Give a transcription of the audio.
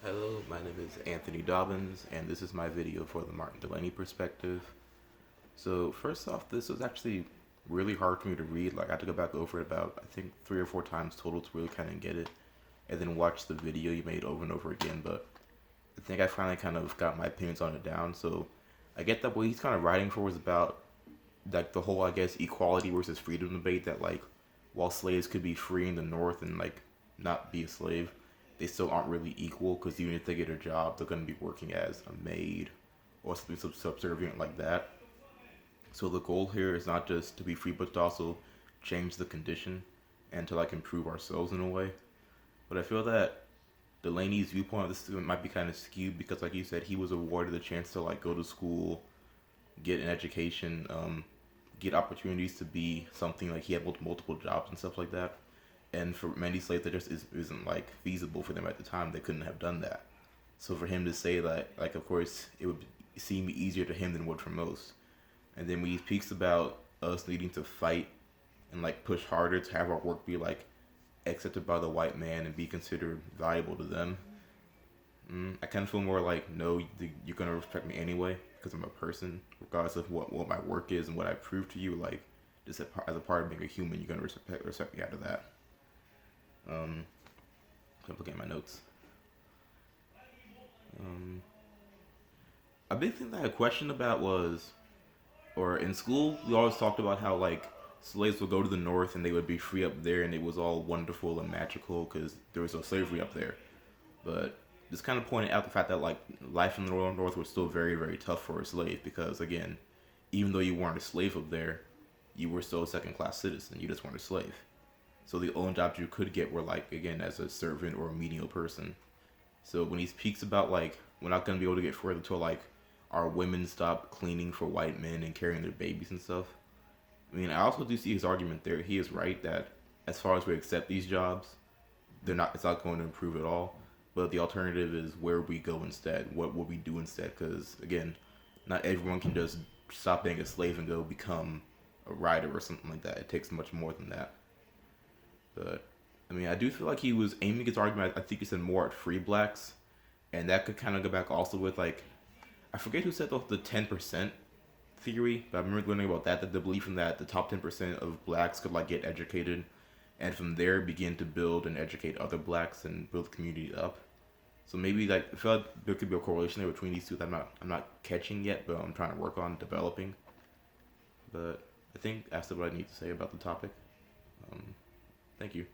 Hello, my name is Anthony Dobbins, and this is my video for the Delaney Perspective. So first off, this was actually really hard for me to read. Like I had to go back over it about I think 3 or 4 times total to really kind of get it, and then watch the video you made over and over again. But I think I finally kind of got my opinions on it down. So I get that what he's kind of writing for is about like the whole I guess equality versus freedom debate that like while slaves could be free in the North and like not be a slave, they still aren't really equal because even if they get a job, they're going to be working as a maid or something subservient like that. So the goal here is not just to be free, but to also change the condition and to like improve ourselves in a way. But I feel that Delaney's viewpoint of this might be kind of skewed because, like you said, he was awarded the chance to like go to school, get an education, get opportunities to be something like he had multiple jobs and stuff like that. And for many slaves, that just isn't like feasible for them at the time. They couldn't have done that. So for him to say that, like, of course, it would seem easier to him than it would for most. And then when he speaks about us needing to fight and like push harder to have our work be like accepted by the white man and be considered valuable to them, I kind of feel more like, no, you're gonna respect me anyway because I'm a person, regardless of what my work is and what I prove to you. Like, just as a part of being a human, you're gonna respect me out of that. I'm looking at my notes. A big thing that I had a question about was, or in school, we always talked about how like slaves would go to the north and they would be free up there, and it was all wonderful and magical because there was no slavery up there. But just kind of pointed out the fact that like life in the north was still very tough for a slave because again, even though you weren't a slave up there, you were still a second class citizen. You just weren't a slave. So the only jobs you could get were like again as a servant or a menial person. So when he speaks about like we're not gonna be able to get further till like our women stop cleaning for white men and carrying their babies and stuff. I mean, I also do see his argument there. He is right that as far as we accept these jobs, they're not. It's not going to improve at all. But the alternative is where we go instead. What will we do instead? Because again, not everyone can just stop being a slave and go become a writer or something like that. It takes much more than that. But I mean, I do feel like he was aiming his argument. I think he said more at free blacks, and that could kind of go back also with like I forget who said the 10% theory, but I remember learning about that. That the belief in that the top 10% of blacks could like get educated, and from there begin to build and educate other blacks and build the community up. So maybe like I feel like there could be a correlation there between these two that I'm not catching yet, but I'm trying to work on developing. But I think that's what I need to say about the topic. Thank you.